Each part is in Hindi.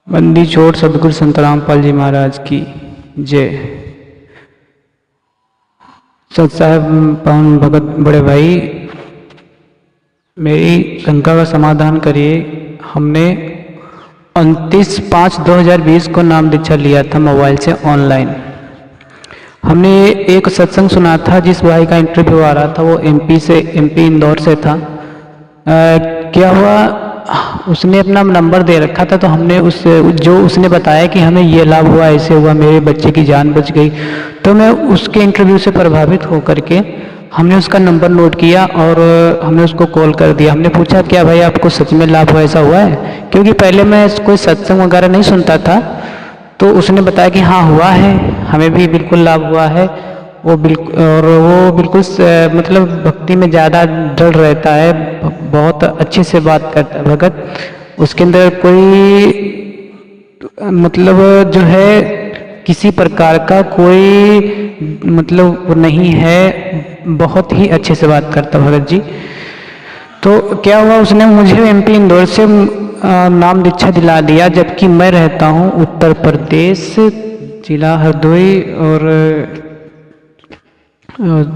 बंदी छोड़ सदगुरु संत रामपाल जी महाराज की जय। सत साहब पावन भगत बड़े भाई, मेरी शंका का समाधान करिए। हमने 29/5/2020 को नाम दीक्षा लिया था मोबाइल से ऑनलाइन। हमने एक सत्संग सुना था, जिस भाई का इंटरव्यू आ रहा था वो एमपी इंदौर से था। क्या हुआ, उसने अपना नंबर दे रखा था, तो हमने उसने बताया कि हमें ये लाभ हुआ, ऐसे हुआ, मेरे बच्चे की जान बच गई। तो मैं उसके इंटरव्यू से प्रभावित होकर के हमने उसका नंबर नोट किया और हमने उसको कॉल कर दिया। हमने पूछा क्या भाई आपको सच में लाभ हुआ, ऐसा हुआ है? क्योंकि पहले मैं कोई सत्संग वगैरह नहीं सुनता था। तो उसने बताया कि हाँ हुआ है, हमें भी बिल्कुल लाभ हुआ है। वो बिल्कुल मतलब भक्ति में ज़्यादा दृढ़ रहता है, बहुत अच्छे से बात करता है भगत। उसके अंदर कोई मतलब जो है किसी प्रकार का कोई मतलब नहीं है, बहुत ही अच्छे से बात करता भगत जी। तो क्या हुआ, उसने मुझे एमपी इंदौर से नाम दीक्षा दिला दिया, जबकि मैं रहता हूँ उत्तर प्रदेश, जिला हरदोई और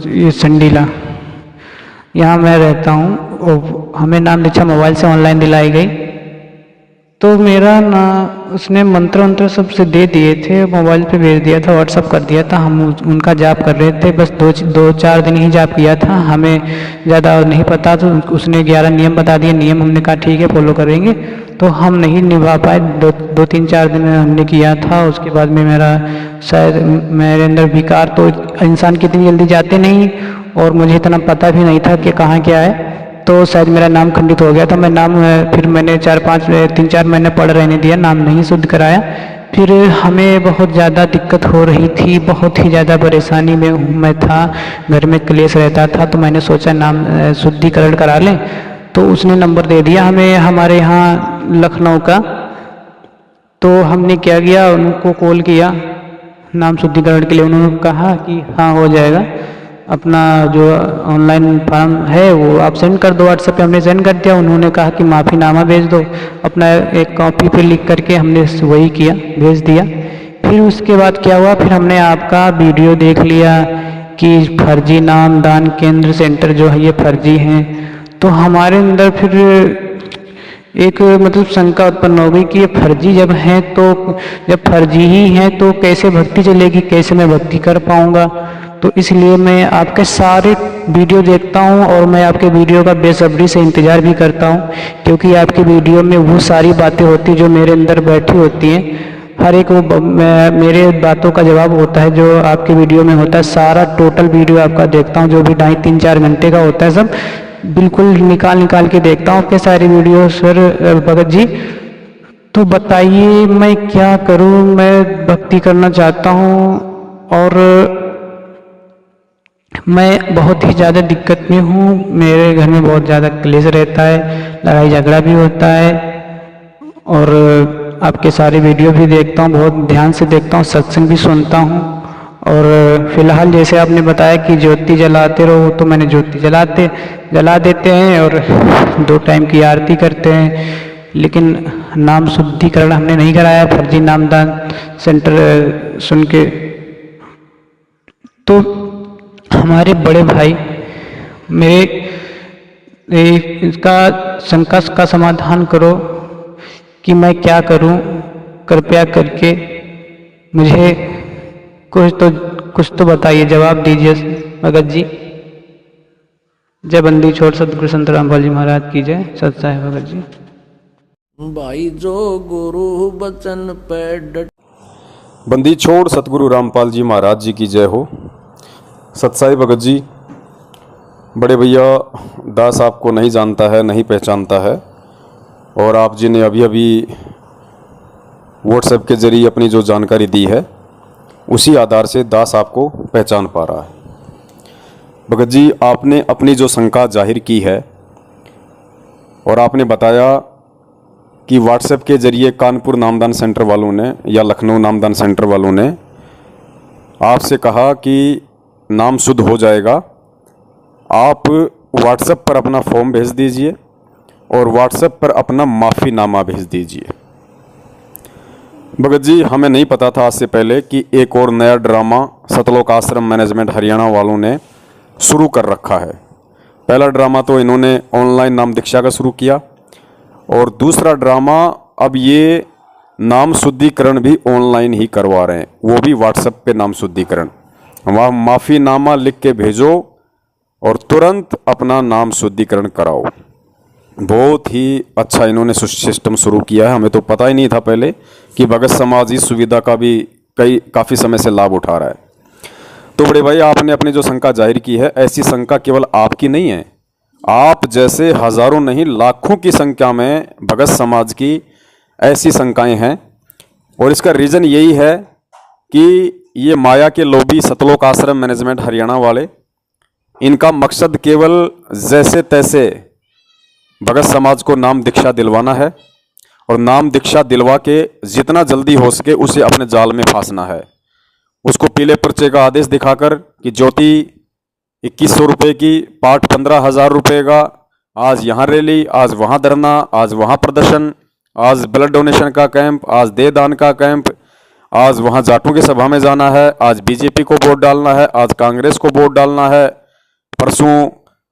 ये संडीला, यहाँ मैं रहता हूँ। और हमें नाम दीक्षा मोबाइल से ऑनलाइन दिलाई गई। तो मेरा ना उसने मंत्र वंत्र सब से दे दिए थे, मोबाइल पे भेज दिया था, व्हाट्सअप कर दिया था। हम उनका जाप कर रहे थे, बस 2-4 दिन ही जाप किया था, हमें ज़्यादा नहीं पता। तो उसने 11 नियम बता दिए, नियम हमने कहा ठीक है फॉलो करेंगे। तो हम नहीं निभा पाए, 2-3-4 दिन में हमने किया था। उसके बाद में मेरा शायद मेरे अंदर विकार तो इंसान कितनी जल्दी जाते नहीं, और मुझे इतना पता भी नहीं था कि कहाँ क्या है। तो शायद मेरा नाम खंडित हो गया था। मैं नाम फिर मैंने 3-4 महीने पढ़ रहने दिया, नाम नहीं शुद्ध कराया। फिर हमें बहुत ज़्यादा दिक्कत हो रही थी, बहुत ही ज़्यादा परेशानी में मैं था, घर में क्लेश रहता था। तो मैंने सोचा नाम शुद्धिकरण करा लें। तो उसने नंबर दे दिया हमें हमारे यहाँ लखनऊ का। तो हमने क्या किया, उनको कॉल किया नाम शुद्धिकरण के लिए। उन्होंने कहा कि हाँ हो जाएगा, अपना जो ऑनलाइन फॉर्म है वो आप सेंड कर दो व्हाट्सएप पे। हमने सेंड कर दिया। उन्होंने कहा कि माफ़ीनामा भेज दो, अपना एक कॉपी पे लिख करके हमने वही किया, भेज दिया। फिर उसके बाद क्या हुआ, फिर हमने आपका वीडियो देख लिया कि फर्जी नाम दान केंद्र सेंटर जो है ये फर्जी हैं। तो हमारे अंदर फिर एक मतलब शंका उत्पन्न हो गई कि ये फर्जी जब हैं, तो जब फर्जी ही हैं तो कैसे भक्ति चलेगी, कैसे मैं भक्ति कर पाऊँगा। तो इसलिए मैं आपके सारे वीडियो देखता हूँ और मैं आपके वीडियो का बेसब्री से इंतज़ार भी करता हूँ, क्योंकि आपके वीडियो में वो सारी बातें होती जो मेरे अंदर बैठी होती हैं। हर एक वो मेरे बातों का जवाब होता है जो आपके वीडियो में होता है। सारा टोटल वीडियो आपका देखता हूँ, जो भी 2.5-3-4 घंटे का होता है, सब बिल्कुल निकाल के देखता हूँ आपके सारे वीडियो सर भगत जी। तो बताइए मैं क्या करूँ, मैं भक्ति करना चाहता हूँ और मैं बहुत ही ज़्यादा दिक्कत में हूँ। मेरे घर में बहुत ज़्यादा क्लेश रहता है, लड़ाई झगड़ा भी होता है, और आपके सारे वीडियो भी देखता हूँ, बहुत ध्यान से देखता हूँ, सत्संग भी सुनता हूँ। और फिलहाल जैसे आपने बताया कि ज्योति जलाते रहो, तो मैंने ज्योति जला देते हैं और 2 टाइम की आरती करते हैं। लेकिन नाम शुद्धिकरण हमने नहीं कराया, फर्जी नामदान सेंटर सुन के। तो हमारे बड़े भाई इसका शंका का समाधान करो कि मैं क्या करूं, कृपया करके मुझे कुछ तो बताइए, जवाब दीजिए भगत जी। जय बंदी छोड़ सतगुरु संत रामपाल जी महाराज की जय। सत साहिब भगत जी। भाई जो गुरु बचन पे डट। बंदी छोड़ सतगुरु रामपाल जी महाराज जी की जय हो। सतसाई भगत जी, बड़े भैया दास आपको नहीं जानता है, नहीं पहचानता है, और आप जी ने अभी अभी व्हाट्सएप के जरिए अपनी जो जानकारी दी है उसी आधार से दास आपको पहचान पा रहा है। भगत जी, आपने अपनी जो शंका जाहिर की है और आपने बताया कि व्हाट्सएप के जरिए कानपुर नामदान सेंटर वालों ने या लखनऊ नामदान सेंटर वालों ने आपसे कहा कि नाम शुद्ध हो जाएगा, आप व्हाट्सएप पर अपना फॉर्म भेज दीजिए और व्हाट्सएप पर अपना माफ़ीनामा भेज दीजिए। भगत जी, हमें नहीं पता था आज से पहले कि एक और नया ड्रामा सतलोक आश्रम मैनेजमेंट हरियाणा वालों ने शुरू कर रखा है। पहला ड्रामा तो इन्होंने ऑनलाइन नाम दीक्षा का शुरू किया, और दूसरा ड्रामा अब ये नाम शुद्धिकरण भी ऑनलाइन ही करवा रहे हैं, वो भी व्हाट्सएप पे नाम शुद्धिकरण। वहाँ माफ़ीनामा लिख के भेजो और तुरंत अपना नाम शुद्धिकरण कराओ। बहुत ही अच्छा इन्होंने सिस्टम शुरू किया है। हमें तो पता ही नहीं था पहले कि भगत समाज इस सुविधा का भी काफ़ी समय से लाभ उठा रहा है। तो बड़े भाई, आपने अपनी जो शंका जाहिर की है, ऐसी शंका केवल आपकी नहीं है, आप जैसे हजारों नहीं लाखों की संख्या में भगत समाज की ऐसी शंकाएं हैं। और इसका रीज़न यही है कि ये माया के लोभी सतलोक आश्रम मैनेजमेंट हरियाणा वाले, इनका मकसद केवल जैसे तैसे भगत समाज को नाम दीक्षा दिलवाना है, और नाम दीक्षा दिलवा के जितना जल्दी हो सके उसे अपने जाल में फांसना है। उसको पीले पर्चे का आदेश दिखाकर कि ज्योति 2100 रुपये की, पाठ 15,000 रुपये का, आज यहाँ रैली, आज वहाँ धरना, आज वहाँ प्रदर्शन, आज ब्लड डोनेशन का कैंप, आज देह दान का कैंप, आज वहाँ जाटों की सभा में जाना है, आज बीजेपी को वोट डालना है, आज कांग्रेस को वोट डालना है, परसों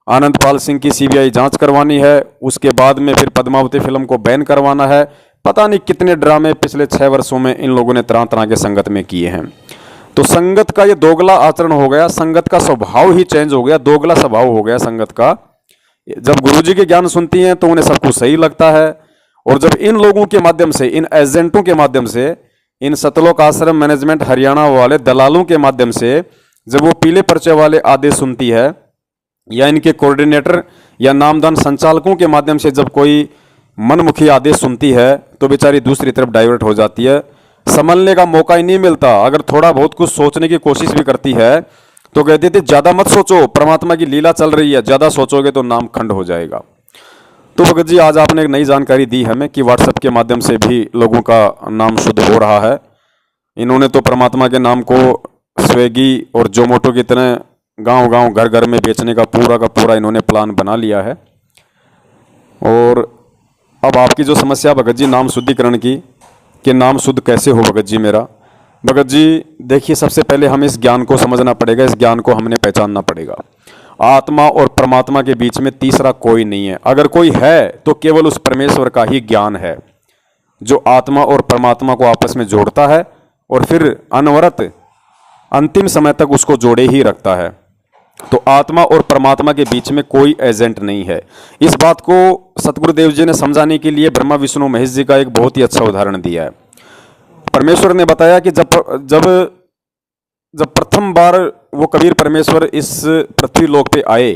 आनंदपाल सिंह की सीबीआई जांच करवानी है, उसके बाद में फिर पद्मावती फिल्म को बैन करवाना है। पता नहीं कितने ड्रामे पिछले 6 वर्षों में इन लोगों ने तरह तरह के संगत में किए हैं। तो संगत का ये दोगला आचरण हो गया, संगत का स्वभाव ही चेंज हो गया, दोगला स्वभाव हो गया संगत का। जब गुरुजी के ज्ञान सुनती हैं तो उन्हें सब कुछ सही लगता है, और जब इन लोगों के माध्यम से, इन एजेंटों के माध्यम से, इन सतलोक आश्रम मैनेजमेंट हरियाणा वाले दलालों के माध्यम से जब वो पीले पर्चे वाले आदेश सुनती है, या इनके कोऑर्डिनेटर या नामदान संचालकों के माध्यम से जब कोई मनमुखी आदेश सुनती है, तो बेचारी दूसरी तरफ डाइवर्ट हो जाती है, संभलने का मौका ही नहीं मिलता। अगर थोड़ा बहुत कुछ सोचने की कोशिश भी करती है तो कहती थी ज़्यादा मत सोचो, परमात्मा की लीला चल रही है, ज़्यादा सोचोगे तो नाम खंड हो जाएगा। तो भगत जी, आज आपने एक नई जानकारी दी हमें कि व्हाट्सएप के माध्यम से भी लोगों का नाम शुद्ध हो रहा है। इन्होंने तो परमात्मा के नाम को स्विगी और जोमोटो की तरह गांव गांव घर घर में बेचने का पूरा इन्होंने प्लान बना लिया है। और अब आपकी जो समस्या भगत जी नाम शुद्धिकरण की, कि नाम शुद्ध कैसे हो भगत जी मेरा, भगत जी देखिए, सबसे पहले हमें इस ज्ञान को समझना पड़ेगा, इस ज्ञान को हमने पहचानना पड़ेगा। आत्मा और परमात्मा के बीच में तीसरा कोई नहीं है। अगर कोई है तो केवल उस परमेश्वर का ही ज्ञान है, जो आत्मा और परमात्मा को आपस में जोड़ता है और फिर अनवरत अंतिम समय तक उसको जोड़े ही रखता है। तो आत्मा और परमात्मा के बीच में कोई एजेंट नहीं है। इस बात को सतगुरुदेव जी ने समझाने के लिए ब्रह्मा विष्णु महेश जी का एक बहुत ही अच्छा उदाहरण दिया है। परमेश्वर ने बताया कि जब प्रथम बार वो कबीर परमेश्वर इस पृथ्वी लोक पे आए,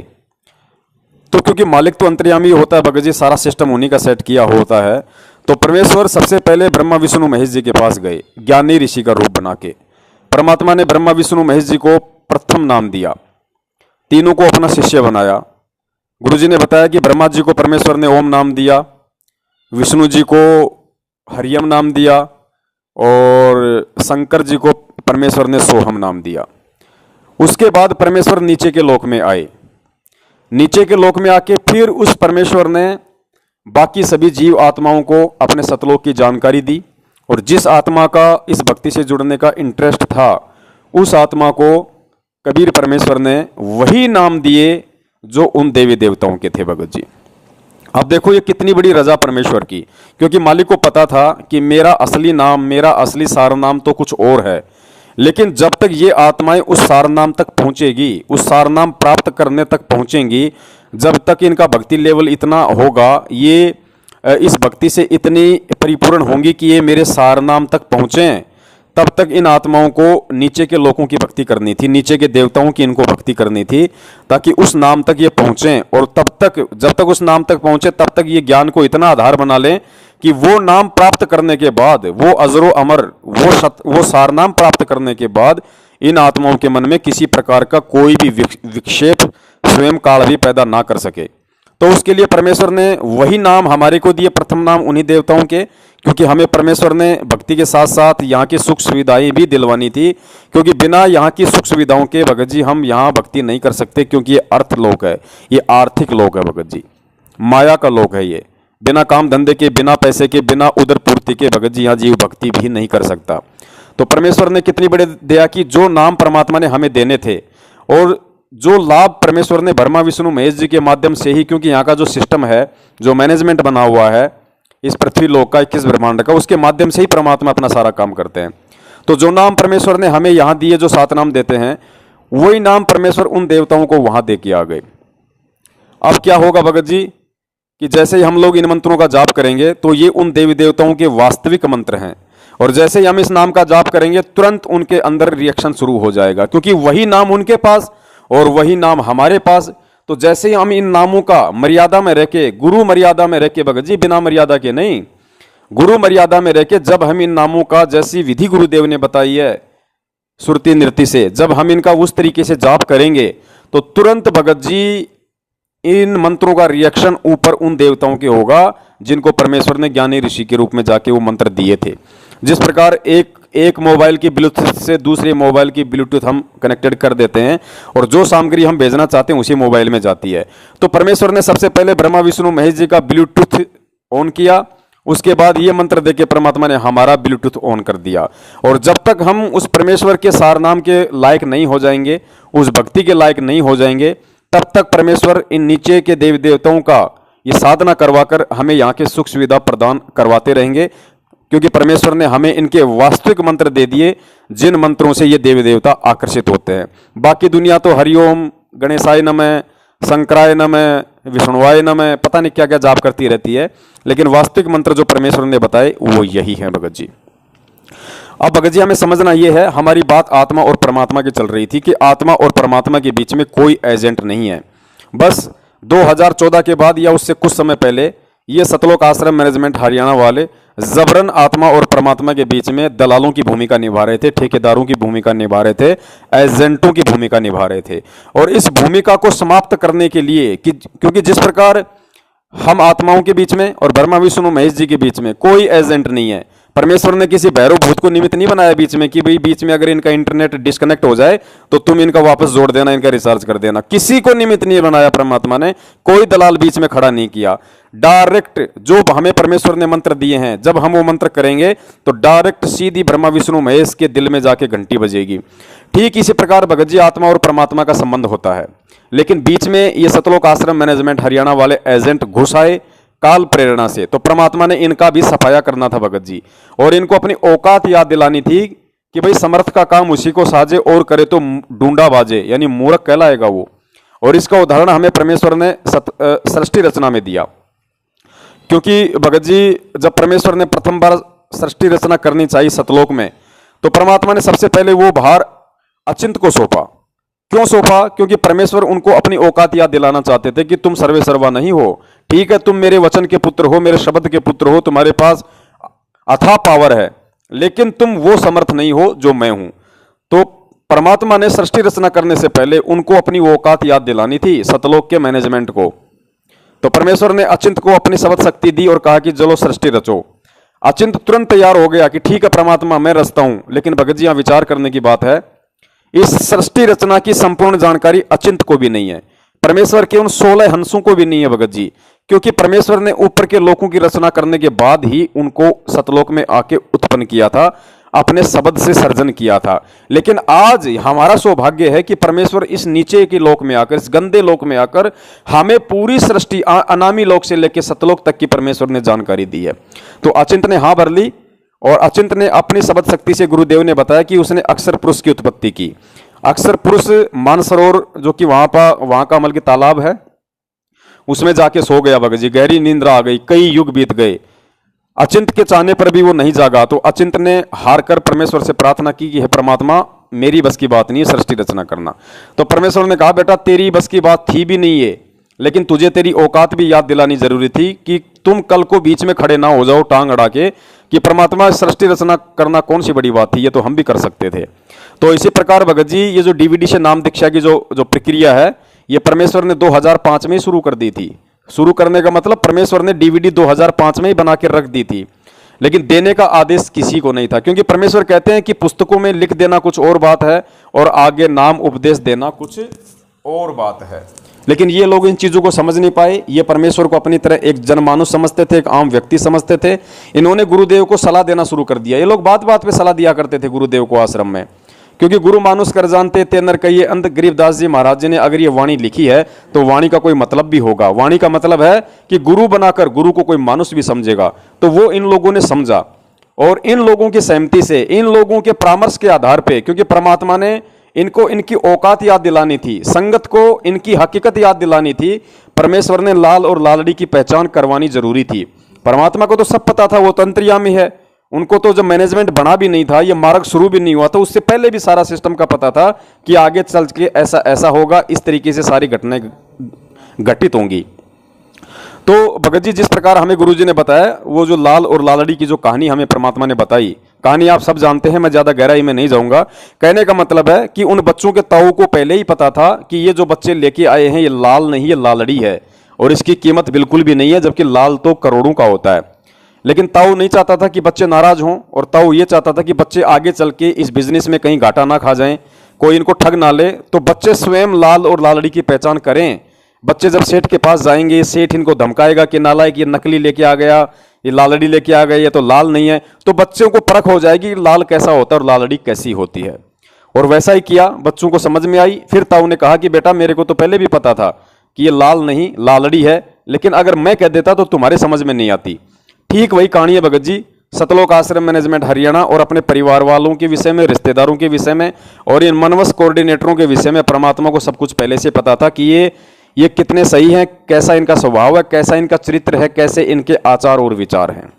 तो क्योंकि मालिक तो अंतर्यामी होता है भगत जी, सारा सिस्टम उन्हीं का सेट किया होता है, तो परमेश्वर सबसे पहले ब्रह्मा विष्णु महेश जी के पास गए, ज्ञानी ऋषि का रूप बना के। परमात्मा ने ब्रह्मा विष्णु महेश जी को प्रथम नाम दिया, तीनों को अपना शिष्य बनाया। गुरुजी ने बताया कि ब्रह्मा जी को परमेश्वर ने ओम नाम दिया, विष्णु जी को हरियम नाम दिया, और शंकर जी को परमेश्वर ने सोहम नाम दिया। उसके बाद परमेश्वर नीचे के लोक में आए। नीचे के लोक में आके फिर उस परमेश्वर ने बाकी सभी जीव आत्माओं को अपने सतलोक की जानकारी दी, और जिस आत्मा का इस भक्ति से जुड़ने का इंटरेस्ट था, उस आत्मा को कबीर परमेश्वर ने वही नाम दिए जो उन देवी देवताओं के थे भगत जी। अब देखो ये कितनी बड़ी रजा परमेश्वर की, क्योंकि मालिक को पता था कि मेरा असली नाम, मेरा असली सार नाम तो कुछ और है, लेकिन जब तक ये आत्माएं उस सार नाम तक पहुंचेगी, उस सार नाम प्राप्त करने तक पहुंचेंगी, जब तक इनका भक्ति लेवल इतना होगा, ये इस भक्ति से इतनी परिपूर्ण होंगी कि ये मेरे सार नाम तक पहुंचें, तब तक इन आत्माओं को नीचे के लोगों की भक्ति करनी थी, नीचे के देवताओं की इनको भक्ति करनी थी, ताकि उस नाम तक ये पहुंचें। और तब तक, जब तक उस नाम तक पहुंचे, तब तक ये ज्ञान को इतना आधार बना लें कि वो नाम प्राप्त करने के बाद, वो अजरो अमर, वो सार नाम प्राप्त करने के बाद इन आत्माओं के मन में किसी प्रकार का कोई भी विक्षेप, स्वयं काल भी पैदा ना कर सके। तो उसके लिए परमेश्वर ने वही नाम हमारे को दिए, प्रथम नाम उन्हीं देवताओं के, क्योंकि हमें परमेश्वर ने भक्ति के साथ साथ यहाँ की सुख सुविधाएं भी दिलवानी थी, क्योंकि बिना यहाँ की सुख सुविधाओं के भगत जी हम यहाँ भक्ति नहीं कर सकते, क्योंकि ये अर्थ लोक है, ये आर्थिक लोक है भगत जी, माया का लोक है ये। बिना काम धंधे के, बिना पैसे के, बिना उदर पूर्ति के भगत जी यहाँ जीव भक्ति भी नहीं कर सकता। तो परमेश्वर ने कितनी बड़ी दया की, जो नाम परमात्मा ने हमें देने थे और जो लाभ परमेश्वर ने ब्रह्मा विष्णु महेश जी के माध्यम से ही, क्योंकि यहाँ का जो सिस्टम है, जो मैनेजमेंट बना हुआ है इस पृथ्वी लोक का, 21 ब्रह्मांड का, उसके माध्यम से ही परमात्मा अपना सारा काम करते हैं। तो जो नाम परमेश्वर ने हमें यहाँ दिए, जो 7 नाम देते हैं, वही नाम परमेश्वर उन देवताओं को वहां दे के आ गए। अब क्या होगा भगत जी कि जैसे ही हम लोग इन मंत्रों का जाप करेंगे तो ये उन देवी देवताओं के वास्तविक मंत्र हैं, और जैसे ही हम इस नाम का जाप करेंगे तुरंत उनके अंदर रिएक्शन शुरू हो जाएगा, क्योंकि वही नाम उनके पास और वही नाम हमारे पास। तो जैसे ही हम इन नामों का मर्यादा में रह के, गुरु मर्यादा में रह के भगत जी, बिना मर्यादा के नहीं, गुरु मर्यादा में रह के जब हम इन नामों का जैसी विधि गुरुदेव ने बताई है सुरती नृत्य से, जब हम इनका उस तरीके से जाप करेंगे तो तुरंत भगत जी इन मंत्रों का रिएक्शन ऊपर उन देवताओं के होगा जिनको परमेश्वर ने ज्ञानी ऋषि के रूप में जाके वो मंत्र दिए थे। जिस प्रकार एक मोबाइल की ब्लूटूथ से दूसरे मोबाइल की ब्लूटूथ हम कनेक्टेड कर देते हैं और जो सामग्री हम भेजना चाहते हैं उसी मोबाइल में जाती है, तो परमेश्वर ने सबसे पहले ब्रह्मा विष्णु महेश जी का ब्लूटूथ ऑन किया, उसके बाद ये मंत्र देके परमात्मा ने हमारा ब्लूटूथ ऑन कर दिया। और जब तक हम उस परमेश्वर के सार नाम के लायक नहीं हो जाएंगे, उस भक्ति के लायक नहीं हो जाएंगे, तब तक परमेश्वर इन नीचे के देवी देवताओं का ये साधना करवाकर हमें यहाँ के सुख सुविधा प्रदान करवाते रहेंगे, क्योंकि परमेश्वर ने हमें इनके वास्तविक मंत्र दे दिए जिन मंत्रों से ये देवी देवता आकर्षित होते हैं। बाकी दुनिया तो हरिओम, गणेशाय नमः, शंकराय नमः, विष्णुवाय नमः, पता नहीं क्या क्या जाप करती रहती है, लेकिन वास्तविक मंत्र जो परमेश्वर ने बताए वो यही है भगत जी। अब भगत जी हमें समझना यह है, हमारी बात आत्मा और परमात्मा की चल रही थी कि आत्मा और परमात्मा के बीच में कोई एजेंट नहीं है। बस 2014 के बाद या उससे कुछ समय पहले ये सतलोक आश्रम मैनेजमेंट हरियाणा वाले जबरन आत्मा और परमात्मा के बीच में दलालों की भूमिका निभा रहे थे, ठेकेदारों की भूमिका निभा रहे थे, एजेंटों की भूमिका निभा रहे थे। और इस भूमिका को समाप्त करने के लिए क्योंकि जिस प्रकार हम आत्माओं के बीच में और ब्रह्मा विष्णु महेश जी के बीच में कोई एजेंट नहीं है, परमेश्वर ने किसी भैरव भूत को निमित्त नहीं बनाया बीच में कि भाई बीच में अगर इनका इंटरनेट डिस्कनेक्ट हो जाए तो तुम इनका वापस जोड़ देना, इनका रिचार्ज कर देना। किसी को निमित्त नहीं बनाया परमात्मा ने, कोई दलाल बीच में खड़ा नहीं किया। डायरेक्ट जो हमें परमेश्वर ने मंत्र दिए हैं, जब हम वो मंत्र करेंगे तो डायरेक्ट सीधी ब्रह्मा विष्णु महेश के दिल में जाके घंटी बजेगी। ठीक इसी प्रकार भगत जी आत्मा और परमात्मा का संबंध होता है, लेकिन बीच में ये सतलोक आश्रम मैनेजमेंट हरियाणा वाले एजेंट घुस आए काल प्रेरणा से। तो परमात्मा ने इनका भी सफाया करना था भगत जी, और इनको अपनी औकात याद दिलानी थी कि भाई समर्थ का काम उसी को साजे और करे तो डूंडा बाजे, यानी मूर्ख कहलाएगा वो। और इसका उदाहरण हमें परमेश्वर ने सृष्टि रचना में दिया, क्योंकि भगत जी जब परमेश्वर ने प्रथम बार सृष्टि रचना करनी चाहिए सतलोक में, तो परमात्मा ने सबसे पहले वो भार अचिंत को सौंपा। क्यों सौंपा? क्योंकि परमेश्वर उनको अपनी औकात याद दिलाना चाहते थे कि तुम सर्वे सर्वा नहीं हो, ठीक है तुम मेरे वचन के पुत्र हो, मेरे शब्द के पुत्र हो, तुम्हारे पास अथाह पावर है, लेकिन तुम वो समर्थ नहीं हो जो मैं हूं। तो परमात्मा ने सृष्टि रचना करने से पहले उनको अपनी औकात याद दिलानी थी सतलोक के मैनेजमेंट को। तो परमेश्वर ने अचिंत को अपनी शब्द शक्ति दी और कहा कि चलो सृष्टि रचो। अचिंत तुरंत तैयार हो गया कि ठीक है परमात्मा मैं रचता हूं। लेकिन भगत जी यहां विचार करने की बात है, इस सृष्टि रचना की संपूर्ण जानकारी अचिंत को भी नहीं है, परमेश्वर के उन 16 हंसों को भी नहीं है भगत जी, क्योंकि परमेश्वर ने ऊपर के लोकों की रचना करने के बाद ही उनको सतलोक में आके उत्पन्न किया था, अपने शब्द से सर्जन किया था। लेकिन आज हमारा सौभाग्य है कि परमेश्वर इस नीचे के लोक में आकर, इस गंदे लोक में आकर हमें पूरी सृष्टि अनामी लोक से लेकर सतलोक तक की परमेश्वर ने जानकारी दी है। तो अचिंत ने हाँ भर ली, और अचिंत ने अपनी शब्द शक्ति से गुरुदेव ने बताया कि उसने अक्षर पुरुष की उत्पत्ति की। अक्षर पुरुष मानसरोवर जो कि वहां का अमल की तालाब है, उसमें जाके सो गया भगत जी, गहरी नींद आ गई, कई युग बीत गए। अचिंत के चाहने पर भी वो नहीं जागा, तो अचिंत ने हार कर परमेश्वर से प्रार्थना की कि हे परमात्मा मेरी बस की बात नहीं है सृष्टि रचना करना। तो परमेश्वर ने कहा बेटा तेरी बस की बात थी भी नहीं है, लेकिन तुझे तेरी औकात भी याद दिलानी जरूरी थी कि तुम कल को बीच में खड़े ना हो जाओ टांग अड़ा के कि परमात्मा सृष्टि रचना करना कौन सी बड़ी बात थी, ये तो हम भी कर सकते थे। तो इसी प्रकार भगत जी ये जो डीवीडी से नाम दीक्षा की जो प्रक्रिया है, ये परमेश्वर ने 2005 में ही शुरू कर दी थी। शुरू करने का मतलब परमेश्वर ने डीवीडी 2005 में ही बना के रख दी थी, लेकिन देने का आदेश किसी को नहीं था, क्योंकि परमेश्वर कहते हैं कि पुस्तकों में लिख देना कुछ और बात है और आगे नाम उपदेश देना कुछ और बात है। लेकिन ये लोग इन चीज़ों को समझ नहीं पाए। ये परमेश्वर को अपनी तरह एक जनमानुष समझते थे, एक आम व्यक्ति समझते थे। इन्होंने गुरुदेव को सलाह देना शुरू कर दिया। ये लोग बात बात पे सलाह दिया करते थे गुरुदेव को आश्रम में, क्योंकि गुरु मानुष कर जानते ते नर कहिए अंत। गरीबदास जी महाराज जी ने अगर ये वाणी लिखी है तो वाणी का कोई मतलब भी होगा। वाणी का मतलब है कि गुरु बनाकर गुरु को कोई मानुष भी समझेगा। तो वो इन लोगों ने समझा, और इन लोगों की सहमति से, इन लोगों के परामर्श के आधार पे, क्योंकि परमात्मा ने इनको इनकी औकात याद दिलानी थी, संगत को इनकी हकीकत याद दिलानी थी, परमेश्वर ने लाल और लालड़ी की पहचान करवानी जरूरी थी। परमात्मा को तो सब पता था, वो तो अंतर्यामी है। उनको तो जब मैनेजमेंट बना भी नहीं था, ये मार्ग शुरू भी नहीं हुआ, तो उससे पहले भी सारा सिस्टम का पता था कि आगे चल के ऐसा ऐसा होगा, इस तरीके से सारी घटनाएं घटित होंगी। तो भगत जी जिस प्रकार हमें गुरुजी ने बताया, वो जो लाल और लालड़ी की जो कहानी हमें परमात्मा ने बताई, कहानी आप सब जानते हैं, मैं ज्यादा गहराई में नहीं जाऊंगा। कहने का मतलब है कि उन बच्चों के ताऊ को पहले ही पता था कि ये जो बच्चे लेके आए हैं ये लाल नहीं, ये लालड़ी है, और इसकी कीमत बिल्कुल भी नहीं है, जबकि लाल तो करोड़ों का होता है। लेकिन ताऊ नहीं चाहता था कि बच्चे नाराज हों, और ताऊ ये चाहता था कि बच्चे आगे चल के इस बिजनेस में कहीं घाटा ना खा जाएं, कोई इनको ठग ना ले। तो बच्चे स्वयं लाल और लालड़ी की पहचान करें। बच्चे जब सेठ के पास जाएंगे, सेठ इनको धमकाएगा कि नालायक, ये नकली लेके आ गया, ये लालड़ी लेके आ गया, ये तो लाल नहीं है। तो बच्चों को परख हो जाएगी कि लाल कैसा होता है और लालड़ी कैसी होती है। और वैसा ही किया, बच्चों को समझ में आई। फिर ताऊ ने कहा कि बेटा मेरे को तो पहले भी पता था कि ये लाल नहीं लालड़ी है, लेकिन अगर मैं कह देता तो तुम्हारे समझ में नहीं आती। ठीक वही कहानी है भगत जी सतलोक आश्रम मैनेजमेंट हरियाणा और अपने परिवार वालों के विषय में, रिश्तेदारों के विषय में, और इन मनवस कोऑर्डिनेटरों के विषय में। परमात्मा को सब कुछ पहले से पता था कि ये कितने सही हैं, कैसा इनका स्वभाव है, कैसा इनका चरित्र है, कैसे इनके आचार और विचार हैं।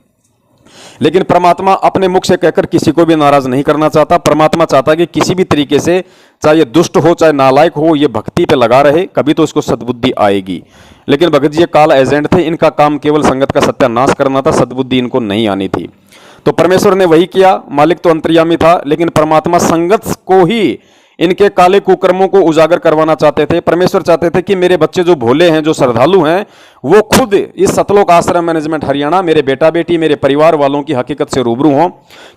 लेकिन परमात्मा अपने मुख से कहकर किसी को भी नाराज नहीं करना चाहता। परमात्मा चाहता कि किसी भी तरीके से, चाहे ये दुष्ट हो चाहे नालायक हो, ये भक्ति पे लगा रहे, कभी तो इसको सद्बुद्धि आएगी। लेकिन भगत जी ये काल एजेंट थे, इनका काम केवल संगत का सत्यानाश करना था, सद्बुद्धि इनको नहीं आनी थी। तो परमेश्वर ने वही किया। मालिक तो अंतर्यामी था, लेकिन परमात्मा संगत को ही इनके काले कुकर्मों को उजागर करवाना चाहते थे। परमेश्वर चाहते थे कि मेरे बच्चे जो भोले हैं, जो श्रद्धालु हैं, वो खुद इस सतलोक आश्रम मैनेजमेंट हरियाणा, मेरे बेटा बेटी, मेरे परिवार वालों की हकीकत से रूबरू हों।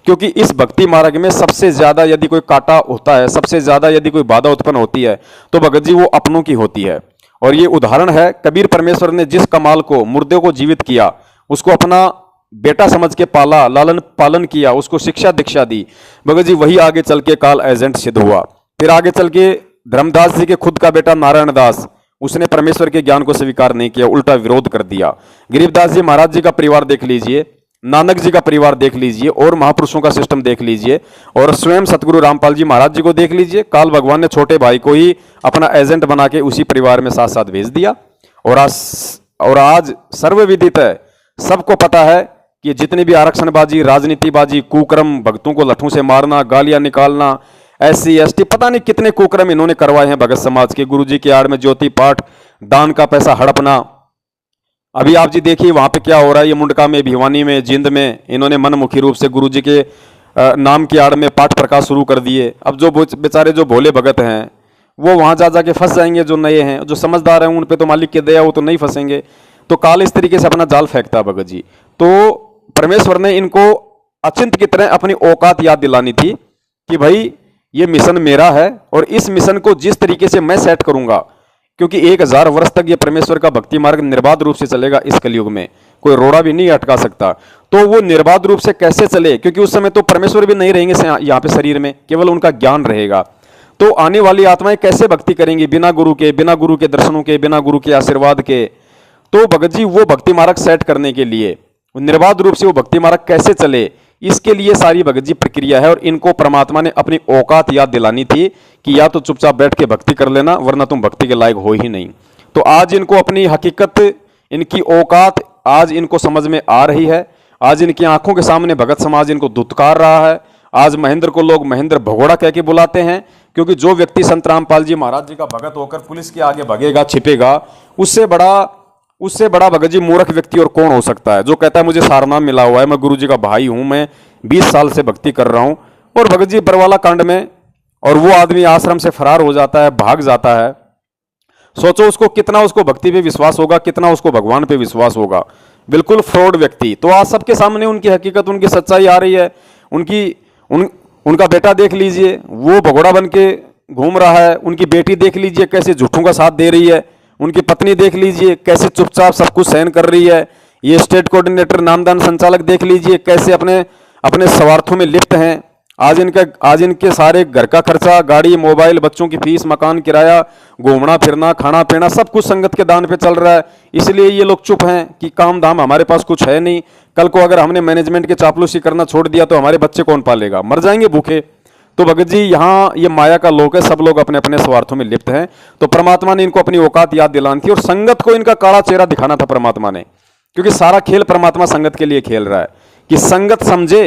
क्योंकि इस भक्ति मार्ग में सबसे ज्यादा यदि कोई कांटा होता है, सबसे ज्यादा यदि कोई बाधा उत्पन्न होती है, तो भगत जी वो अपनों की होती है। और ये उदाहरण है, कबीर परमेश्वर ने जिस कमाल को, मुर्दे को जीवित किया, उसको अपना बेटा समझ के पाला, लालन पालन किया, उसको शिक्षा दीक्षा दी, भगत जी वही आगे चल के काल एजेंट सिद्ध हुआ। फिर आगे चल के धर्मदास जी के खुद का बेटा नारायण दास, उसने परमेश्वर के ज्ञान को स्वीकार नहीं किया, उल्टा विरोध कर दिया। गरीबदास जी महाराज जी का परिवार देख लीजिए, नानक जी का परिवार देख लीजिए, और महापुरुषों का सिस्टम देख लीजिए, और स्वयं सतगुरु रामपाल जी महाराज जी को देख लीजिए। काल भगवान ने छोटे भाई को ही अपना एजेंट बना के उसी परिवार में साथ साथ भेज दिया। और आज सर्वविदित है, सबको पता है कि जितनी भी आरक्षणबाजी, राजनीतिबाजी, कुक्रम, भक्तों को लठों से मारना, गालियां निकालना, SC ST, पता नहीं कितने कुक्रम इन्होंने करवाए हैं भगत समाज के। गुरुजी के आड़ में ज्योति पाठ, दान का पैसा हड़पना। अभी आप जी देखिए वहां पे क्या हो रहा है। ये मुंडका में, भिवानी में, जिंद में इन्होंने मनमुखी रूप से गुरुजी के नाम की आड़ में पाठ प्रकाश शुरू कर दिए। अब जो बेचारे जो भोले भगत हैं वो वहां जा जाके फंस जाएंगे। जो नए हैं, जो समझदार हैं, उन पे तो मालिक की दया, वो तो नहीं फंसेंगे। तो काल इस तरीके से अपना जाल फेंकता है भगत जी। तो परमेश्वर ने इनको अचिंत की तरह अपनी औकात याद दिलानी थी कि भाई ये मिशन मेरा है, और इस मिशन को जिस तरीके से मैं सेट करूंगा, क्योंकि 1000 वर्ष तक ये परमेश्वर का भक्ति मार्ग निर्बाध रूप से चलेगा। इस कलयुग में कोई रोड़ा भी नहीं अटका सकता। तो वो निर्बाध रूप से कैसे चले, क्योंकि उस समय तो परमेश्वर भी नहीं रहेंगे यहाँ पे शरीर में, केवल उनका ज्ञान रहेगा। तो आने वाली आत्माएं कैसे भक्ति करेंगी बिना गुरु के दर्शनों के, बिना गुरु के आशीर्वाद के। तो भगत जी वो भक्ति मार्ग सेट करने के लिए, निर्बाध रूप से वो भक्ति मार्ग कैसे चले, इसके लिए सारी भगत जी प्रक्रिया है। और इनको परमात्मा ने अपनी औकात याद दिलानी थी कि या तो चुपचाप बैठ के भक्ति कर लेना, वरना तुम भक्ति के लायक हो ही नहीं। तो आज इनको अपनी हकीकत, इनकी औकात आज इनको समझ में आ रही है। आज इनकी आंखों के सामने भगत समाज इनको धुतकार रहा है। आज महेंद्र को लोग महेंद्र भगोड़ा कह के बुलाते हैं, क्योंकि जो व्यक्ति संत रामपाल जी महाराज जी का भगत होकर पुलिस के आगे भगेगा, छिपेगा, उससे बड़ा भगत जी मूर्ख व्यक्ति और कौन हो सकता है। जो कहता है मुझे सारनाम मिला हुआ है, मैं गुरु जी का भाई हूं, मैं 20 साल से भक्ति कर रहा हूं, और भगत जी बरवाला कांड में, और वो आदमी आश्रम से फरार हो जाता है, भाग जाता है। सोचो उसको कितना, उसको भक्ति पे विश्वास होगा, कितना उसको भगवान पे विश्वास होगा। बिल्कुल फ्रॉड व्यक्ति। तो आज सबके सामने उनकी हकीकत, उनकी सच्चाई आ रही है। उनका बेटा देख लीजिए, वो भगोड़ा बन के घूम रहा है, उनकी बेटी देख लीजिए कैसे झूठों का साथ दे रही है, उनकी पत्नी देख लीजिए कैसे चुपचाप सब कुछ सहन कर रही है, ये स्टेट कोऑर्डिनेटर नामदान संचालक देख लीजिए कैसे अपने अपने स्वार्थों में लिप्त हैं। आज इनके सारे घर का खर्चा, गाड़ी, मोबाइल, बच्चों की फीस, मकान किराया, घूमना फिरना, खाना पीना सब कुछ संगत के दान पे चल रहा है। इसलिए ये लोग चुप हैं कि काम धाम हमारे पास कुछ है नहीं, कल को अगर हमने मैनेजमेंट के चापलूसी करना छोड़ दिया तो हमारे बच्चे कौन पालेगा, मर जाएंगे भूखे। तो भगत जी यहाँ ये माया का लोक है, सब लोग अपने अपने स्वार्थों में लिप्त हैं। तो परमात्मा ने इनको अपनी औकात याद दिलानी थी और संगत को इनका काला चेहरा दिखाना था परमात्मा ने, क्योंकि सारा खेल परमात्मा संगत के लिए खेल रहा है कि संगत समझे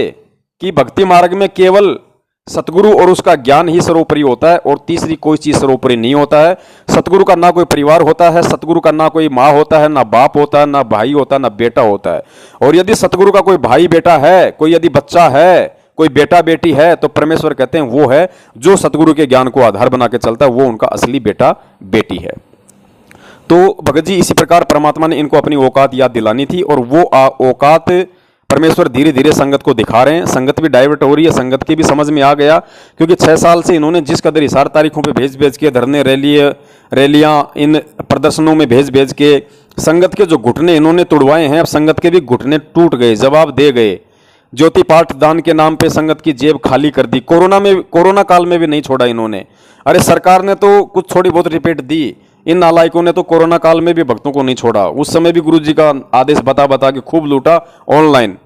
कि भक्ति मार्ग में केवल सतगुरु और उसका ज्ञान ही सर्वोपरि होता है और तीसरी कोई चीज सर्वोपरि नहीं होता है। सतगुरु का ना कोई परिवार होता है, सतगुरु का ना कोई माँ होता है, ना बाप होता है, ना भाई होता है, ना बेटा होता है। और यदि सतगुरु का कोई भाई बेटा है, कोई यदि बच्चा है, कोई बेटा बेटी है, तो परमेश्वर कहते हैं वो है जो सतगुरु के ज्ञान को आधार बना के चलता है, वो उनका असली बेटा बेटी है। तो भगत जी इसी प्रकार परमात्मा ने इनको अपनी औकात याद दिलानी थी और वो औकात परमेश्वर धीरे धीरे संगत को दिखा रहे हैं। संगत भी डाइवर्ट हो रही है, संगत की भी समझ में आ गया, क्योंकि 6 साल से इन्होंने जिस कदर हिसार तारीखों पे भेज भेज के धरने, रैलियां, इन प्रदर्शनों में भेज भेज के संगत के जो घुटने इन्होंने तुड़वाए हैं, अब संगत के भी घुटने टूट गए, जवाब दे गए। ज्योति पाठ दान के नाम पे संगत की जेब खाली कर दी, कोरोना काल में भी नहीं छोड़ा इन्होंने। अरे सरकार ने तो कुछ थोड़ी बहुत रिपीट दी, इन नालायकों ने तो कोरोना काल में भी भक्तों को नहीं छोड़ा। उस समय भी गुरु जी का आदेश बता बता के खूब लूटा ऑनलाइन।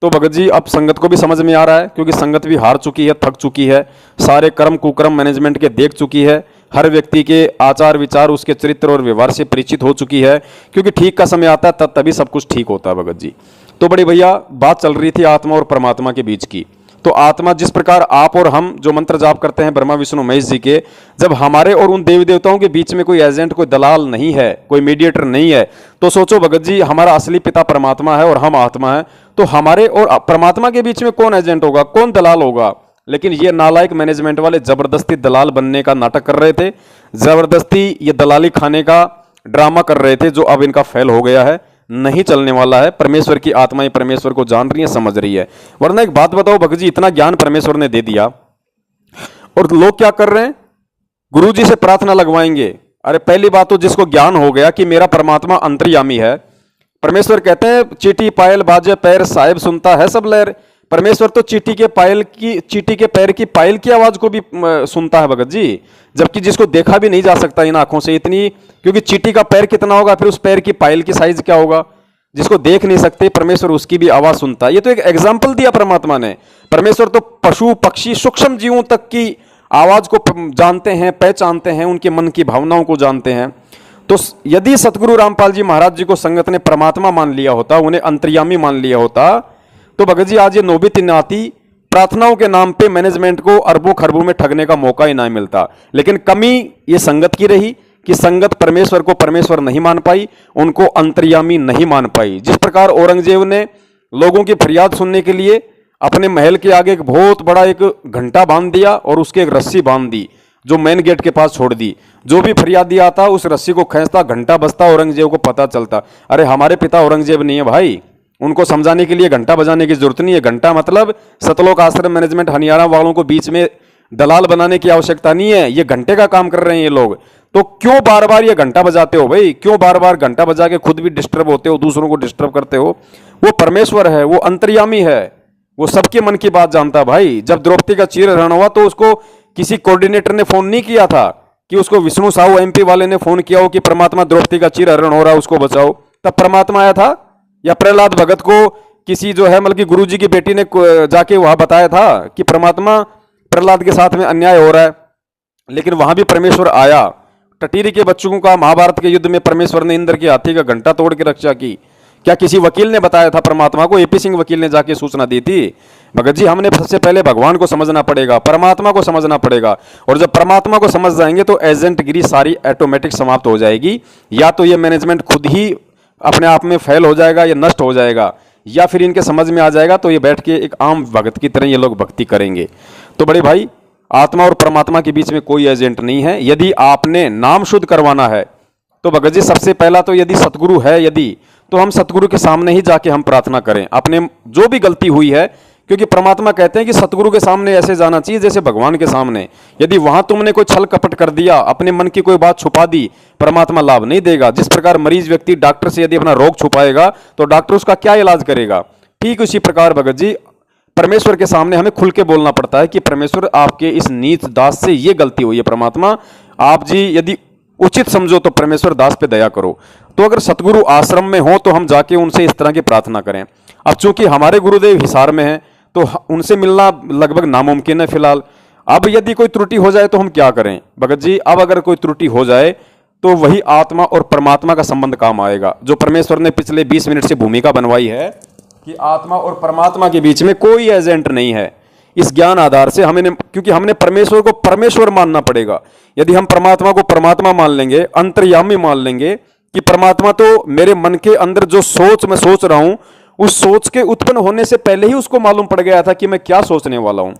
तो भगत जी अब संगत को भी समझ में आ रहा है, क्योंकि संगत भी हार चुकी है, थक चुकी है, सारे कर्म कुकर्म मैनेजमेंट के देख चुकी है, हर व्यक्ति के आचार विचार, उसके चरित्र और व्यवहार से परिचित हो चुकी है, क्योंकि ठीक का समय आता है तब तभी सब कुछ ठीक होता है भगत जी। तो बड़े भैया बात चल रही थी आत्मा और परमात्मा के बीच की। तो आत्मा जिस प्रकार आप और हम जो मंत्र जाप करते हैं ब्रह्मा विष्णु महेश जी के, जब हमारे और उन देवी देवताओं के बीच में कोई एजेंट, कोई दलाल नहीं है, कोई मीडिएटर नहीं है, तो सोचो भगत जी हमारा असली पिता परमात्मा है और हम आत्मा है, तो हमारे और परमात्मा के बीच में कौन एजेंट होगा, कौन दलाल होगा। लेकिन ये नालायक मैनेजमेंट वाले जबरदस्ती दलाल बनने का नाटक कर रहे थे, जबरदस्ती ये दलाली खाने का ड्रामा कर रहे थे, जो अब इनका फेल हो गया है, नहीं चलने वाला है। परमेश्वर की आत्माएं परमेश्वर को जान रही है, समझ रही है। वरना एक बात बताओ भगत जी, इतना ज्ञान परमेश्वर ने दे दिया और लोग क्या कर रहे हैं, गुरु जी से प्रार्थना लगवाएंगे। अरे पहली बात तो जिसको ज्ञान हो गया कि मेरा परमात्मा अंतर्यामी है, परमेश्वर कहते हैं चीटी पायल बाजे पैर साहिब सुनता है सब लहर। परमेश्वर तो चीटी के पैर की पायल की आवाज को भी सुनता है भगत जी, जबकि जिसको देखा भी नहीं जा सकता इन आंखों से, इतनी, क्योंकि चीटी का पैर कितना होगा, फिर उस पैर की पायल की साइज क्या होगा, जिसको देख नहीं सकते परमेश्वर उसकी भी आवाज सुनता है। ये तो एक एग्जाम्पल दिया परमात्मा ने। परमेश्वर तो पशु पक्षी सूक्ष्म जीवों तक की आवाज को जानते हैं, पहचानते हैं, उनके मन की भावनाओं को जानते हैं। तो यदि सतगुरु रामपाल जी महाराज जी को संगत ने परमात्मा मान लिया होता, उन्हें अंतर्यामी मान लिया होता, तो भगत जी आज ये नौबत न आती, प्रार्थनाओं के नाम पे मैनेजमेंट को अरबों खरबों में ठगने का मौका ही ना मिलता। लेकिन कमी ये संगत की रही कि संगत परमेश्वर को परमेश्वर नहीं मान पाई, उनको अंतर्यामी नहीं मान पाई। जिस प्रकार औरंगजेब ने लोगों की फरियाद सुनने के लिए अपने महल के आगे एक बहुत बड़ा एक घंटा बांध दिया और उसके एक रस्सी बांध दी जो मेन गेट के पास छोड़ दी, जो भी फरियादी आता उस रस्सी को खींचता, घंटा बजता, औरंगजेब को पता चलता। अरे हमारे पिता औरंगजेब नहीं है भाई, उनको समझाने के लिए घंटा बजाने की जरूरत नहीं है। घंटा मतलब सतलोक आश्रम मैनेजमेंट हनियारा वालों को बीच में दलाल बनाने की आवश्यकता नहीं है, ये घंटे का काम कर रहे हैं ये लोग। तो क्यों बार बार ये घंटा बजाते हो भाई, क्यों बार बार घंटा बजा के खुद भी डिस्टर्ब होते हो, दूसरों को डिस्टर्ब करते हो। वो परमेश्वर है, वो अंतर्यामी है, वो सबके मन की बात जानता भाई। जब द्रौपदी का चीरहरण हुआ तो उसको किसी कोऑर्डिनेटर ने फोन नहीं किया था कि उसको विष्णु साहू एमपी वाले ने फोन किया हो कि परमात्मा द्रौपदी का चीरहरण हो रहा है उसको बचाओ, तब परमात्मा आया था? या प्रहलाद भगत को किसी जो है मतलब कि गुरु जी की बेटी ने जाके वहां बताया था कि परमात्मा प्रहलाद के साथ में अन्याय हो रहा है? लेकिन वहां भी परमेश्वर आया। टटीरी के बच्चों का महाभारत के युद्ध में परमेश्वर ने इंद्र के हाथी का घंटा तोड़ के रक्षा की। क्या किसी वकील ने बताया था परमात्मा को? एपी सिंह वकील ने जाके सूचना दी थी। भगत जी हमने सबसे पहले भगवान को समझना पड़ेगा, परमात्मा को समझना पड़ेगा, और जब परमात्मा को समझ जाएंगे तो एजेंटगिरी सारी ऑटोमेटिक समाप्त हो जाएगी। या तो ये मैनेजमेंट खुद ही अपने आप में फेल हो जाएगा या नष्ट हो जाएगा, या फिर इनके समझ में आ जाएगा तो ये बैठ के एक आम भगत की तरह ये लोग भक्ति करेंगे। तो बड़े भाई आत्मा और परमात्मा के बीच में कोई एजेंट नहीं है। यदि आपने नाम शुद्ध करवाना है तो भगत जी सबसे पहला तो यदि सतगुरु है, यदि तो हम सतगुरु के सामने ही जाके हम प्रार्थना करें। अपने जो भी गलती हुई है क्योंकि परमात्मा कहते हैं कि सतगुरु के सामने ऐसे जाना चाहिए जैसे भगवान के सामने। यदि वहां तुमने कोई छल कपट कर दिया, अपने मन की कोई बात छुपा दी, परमात्मा लाभ नहीं देगा। जिस प्रकार मरीज व्यक्ति डॉक्टर से यदि अपना रोग छुपाएगा तो डॉक्टर उसका क्या इलाज करेगा, ठीक उसी प्रकार भगत जी परमेश्वर के सामने हमें खुल के बोलना पड़ता है कि परमेश्वर आपके इस नीच दास से ये गलती हुई है, परमात्मा आप जी यदि उचित समझो तो परमेश्वर दास पे दया करो। तो अगर सतगुरु आश्रम में हो तो हम जाके उनसे इस तरह की प्रार्थना करें। अब चूंकि हमारे गुरुदेव हिसार में हैं तो उनसे मिलना लगभग नामुमकिन है फिलहाल। अब यदि कोई त्रुटि हो जाए तो हम क्या करें भगत जी? अब अगर कोई त्रुटि हो जाए तो वही आत्मा और परमात्मा का संबंध काम आएगा, जो परमेश्वर ने पिछले 20 मिनट से भूमिका बनवाई है कि आत्मा और परमात्मा के बीच में कोई एजेंट नहीं है। इस ज्ञान आधार से हमें, क्योंकि हमने परमेश्वर को परमेश्वर मानना पड़ेगा। यदि हम परमात्मा को परमात्मा मान लेंगे, अंतर्यामी मान लेंगे कि परमात्मा तो मेरे मन के अंदर जो सोच मैं सोच रहा हूं, उस सोच के उत्पन्न होने से पहले ही उसको मालूम पड़ गया था कि मैं क्या सोचने वाला हूं।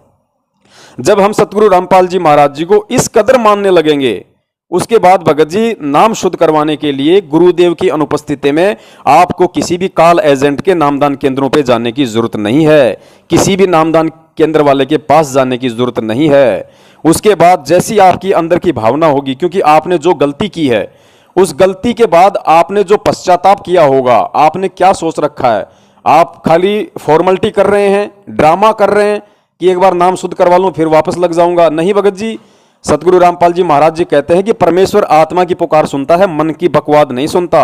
जब हम सतगुरु रामपाल जी महाराज जी को इस कदर मानने लगेंगे, उसके बाद भगत जी नाम शुद्ध करवाने के लिए गुरुदेव की अनुपस्थिति में आपको किसी भी काल एजेंट के नामदान केंद्रों पे जाने की जरूरत नहीं है, किसी भी नामदान केंद्र वाले के पास जाने की जरूरत नहीं है। उसके बाद जैसी आपकी अंदर की भावना होगी, क्योंकि आपने जो गलती की है, उस गलती के बाद आपने जो पश्चाताप किया होगा, आपने क्या सोच रखा है, आप खाली फॉर्मेलिटी कर रहे हैं, ड्रामा कर रहे हैं कि एक बार नाम शुद्ध करवा लूं फिर वापस लग जाऊंगा। नहीं भगत जी, सतगुरु रामपाल जी महाराज जी कहते हैं कि परमेश्वर आत्मा की पुकार सुनता है, मन की बकवाद नहीं सुनता।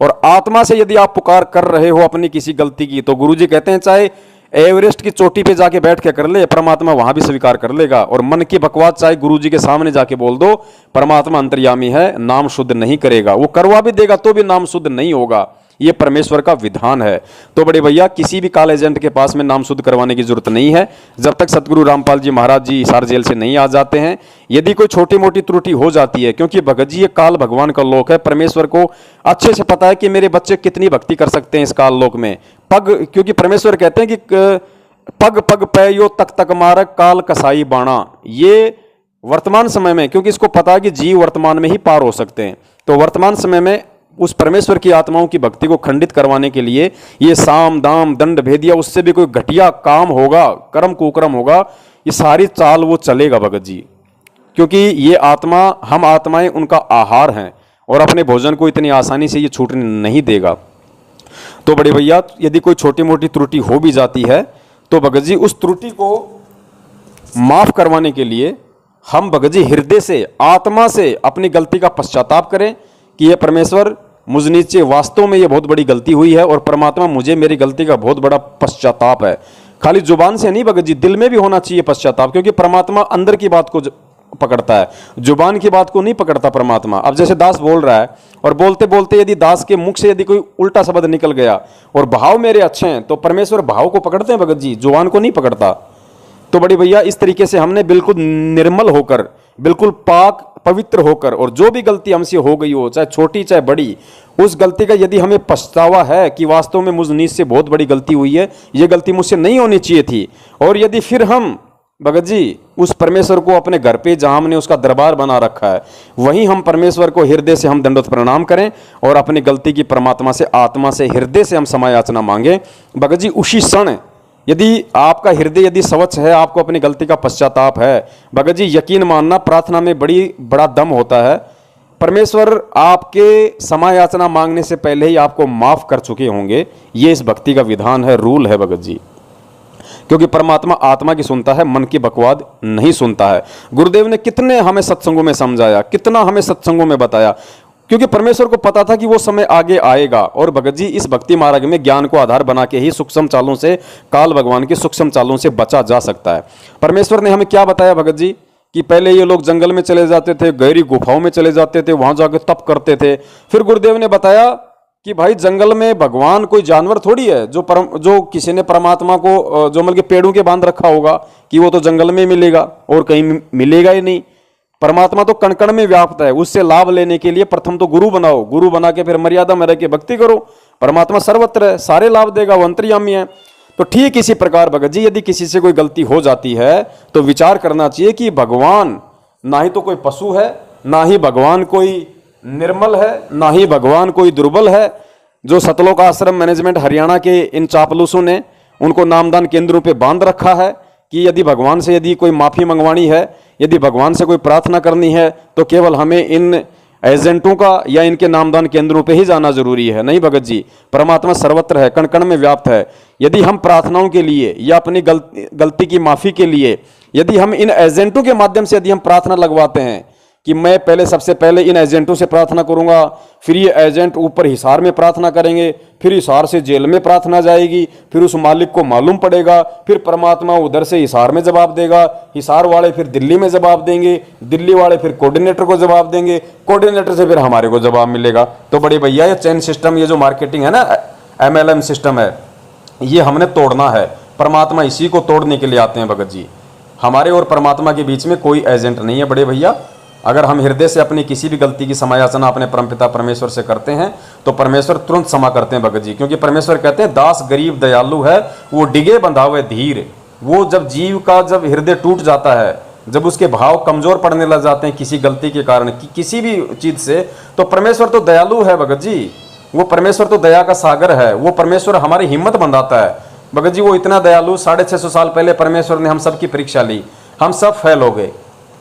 और आत्मा से यदि आप पुकार कर रहे हो अपनी किसी गलती की, तो गुरु जी कहते हैं चाहे एवरेस्ट की चोटी पे जाके बैठ के कर ले, परमात्मा वहां भी स्वीकार कर लेगा। और मन की बकवाद चाहे गुरु जी के सामने जाके बोल दो, परमात्मा अंतर्यामी है, नाम शुद्ध नहीं करेगा। वो करवा भी देगा तो भी नाम शुद्ध नहीं होगा। ये परमेश्वर का विधान है। तो बड़े भैया, किसी भी काल एजेंट के पास में नाम शुद्ध करवाने की जरूरत नहीं है, जब तक सतगुरु रामपाल जी महाराज जी हिसार जेल से नहीं आ जाते हैं। यदि कोई छोटी मोटी त्रुटि हो जाती है, क्योंकि भगत जी ये काल भगवान का लोक है, परमेश्वर को अच्छे से पता है कि मेरे बच्चे कितनी भक्ति कर सकते हैं इस काल लोक में। क्योंकि परमेश्वर कहते हैं कि पग पग पैयो तक तक मारक काल कसाई बाणा। ये वर्तमान समय में, क्योंकि इसको पता है कि जीव वर्तमान में ही पार हो सकते हैं, तो वर्तमान समय में उस परमेश्वर की आत्माओं की भक्ति को खंडित करवाने के लिए ये साम दाम दंड भेदिया, उससे भी कोई घटिया काम होगा, कर्म कुकर्म होगा, ये सारी चाल वो चलेगा भगत जी। क्योंकि ये आत्मा, हम आत्माएं उनका आहार हैं और अपने भोजन को इतनी आसानी से ये छूटने नहीं देगा। तो बड़े भैया, यदि कोई छोटी मोटी त्रुटि हो भी जाती है तो भगत जी उस त्रुटि को माफ करवाने के लिए हम भगत जी हृदय से, आत्मा से अपनी गलती का पश्चाताप करें कि ये परमेश्वर मुझ नीचे वास्तव में ये बहुत बड़ी गलती हुई है और परमात्मा मुझे मेरी गलती का बहुत बड़ा पश्चाताप है। खाली जुबान से नहीं भगत जी, दिल में भी होना चाहिए पश्चाताप, क्योंकि परमात्मा अंदर की बात को पकड़ता है, जुबान की बात को नहीं पकड़ता परमात्मा। अब जैसे दास बोल रहा है और बोलते बोलते यदि दास के मुख से यदि कोई उल्टा शब्द निकल गया और भाव मेरे अच्छे हैं, तो परमेश्वर भाव को पकड़ते हैं भगत जी, जुबान को नहीं पकड़ता। तो बड़ी भैया, इस तरीके से हमने बिल्कुल निर्मल होकर, बिल्कुल पाक पवित्र होकर, और जो भी गलती हमसे हो गई हो, चाहे छोटी चाहे बड़ी, उस गलती का यदि हमें पछतावा है कि वास्तव में मुझ नीच से बहुत बड़ी गलती हुई है, ये गलती मुझसे नहीं होनी चाहिए थी, और यदि फिर हम भगत जी उस परमेश्वर को अपने घर पे जहां हमने उसका दरबार बना रखा है, वहीं हम परमेश्वर को हृदय से हम दंडवत प्रणाम करें और अपनी गलती की परमात्मा से, आत्मा से, हृदय से हम क्षमा याचना मांगे। भगत जी उसी क्षण यदि आपका हृदय यदि स्वच्छ है, आपको अपनी गलती का पश्चाताप है, भगत जी यकीन मानना प्रार्थना में बड़ा दम होता है। परमेश्वर आपके क्षमा याचना मांगने से पहले ही आपको माफ कर चुके होंगे। ये इस भक्ति का विधान है, रूल है भगत जी। क्योंकि परमात्मा आत्मा की सुनता है, मन की बकवाद नहीं सुनता है। गुरुदेव ने कितने हमें सत्संगों में समझाया, कितना हमें सत्संगों में बताया, क्योंकि परमेश्वर को पता था कि वो समय आगे आएगा। और भगत जी इस भक्ति मार्ग में ज्ञान को आधार बना के ही सूक्ष्म चालों से, काल भगवान की सूक्ष्म चालों से बचा जा सकता है। परमेश्वर ने हमें क्या बताया भगत जी कि पहले ये लोग जंगल में चले जाते थे, गहरी गुफाओं में चले जाते थे, वहां जाकर तप करते थे। फिर गुरुदेव ने बताया कि भाई जंगल में भगवान कोई जानवर थोड़ी है जो किसी ने परमात्मा को जो मतलब पेड़ों के बांध रखा होगा कि वो तो जंगल में मिलेगा और कहीं मिलेगा ही नहीं। परमात्मा तो कण कण में व्याप्त है। उससे लाभ लेने के लिए प्रथम तो गुरु बनाओ, गुरु बना के फिर मर्यादा में रह के भक्ति करो। परमात्मा सर्वत्र है, सारे लाभ देगा, वो अंतर्यामी है। तो ठीक इसी प्रकार भगत जी यदि किसी से कोई गलती हो जाती है तो विचार करना चाहिए कि भगवान ना ही तो कोई पशु है, ना ही भगवान कोई निर्मल है, ना ही भगवान कोई दुर्बल है। जो सतलोक आश्रम मैनेजमेंट हरियाणा के इन चापलूसों ने उनको नामदान केंद्रों पे बांध रखा है कि यदि भगवान से यदि कोई माफ़ी मंगवानी है, यदि भगवान से कोई प्रार्थना करनी है, तो केवल हमें इन एजेंटों का या इनके नामदान केंद्रों पे ही जाना जरूरी है। नहीं भगत जी, परमात्मा सर्वत्र है, कण कण में व्याप्त है। यदि हम प्रार्थनाओं के लिए या अपनी गलती की माफ़ी के लिए यदि हम इन एजेंटों के माध्यम से यदि हम प्रार्थना लगवाते हैं कि मैं पहले सबसे पहले इन एजेंटों से प्रार्थना करूंगा, फिर ये एजेंट ऊपर हिसार में प्रार्थना करेंगे, फिर हिसार से जेल में प्रार्थना जाएगी, फिर उस मालिक को मालूम पड़ेगा, फिर परमात्मा उधर से हिसार में जवाब देगा, हिसार वाले फिर दिल्ली में जवाब देंगे, दिल्ली वाले फिर कोऑर्डिनेटर को जवाब देंगे, कोऑर्डिनेटर से फिर हमारे को जवाब मिलेगा। तो बड़े भैया ये चेन सिस्टम, ये जो मार्केटिंग है ना, MLM सिस्टम है, ये हमने तोड़ना है। परमात्मा इसी को तोड़ने के लिए आते हैं भगत जी। हमारे और परमात्मा के बीच में कोई एजेंट नहीं है बड़े भैया। अगर हम हृदय से अपनी किसी भी गलती की समायाचना अपने परमपिता परमेश्वर से करते हैं तो परमेश्वर तुरंत क्षमा करते हैं भगत जी। क्योंकि परमेश्वर कहते हैं दास गरीब दयालु है, वो डिगे बंधावे धीर। वो जब जीव का जब हृदय टूट जाता है, जब उसके भाव कमजोर पड़ने लग जाते हैं किसी गलती के कारण किसी भी चीज से, तो परमेश्वर तो दयालु है भगत जी। वो परमेश्वर तो दया का सागर है। वो परमेश्वर हमारी हिम्मत बंधाता है भगत जी। वो इतना दयालु, 650 साल पहले परमेश्वर ने हम सब की परीक्षा ली, हम सब फेल हो गए।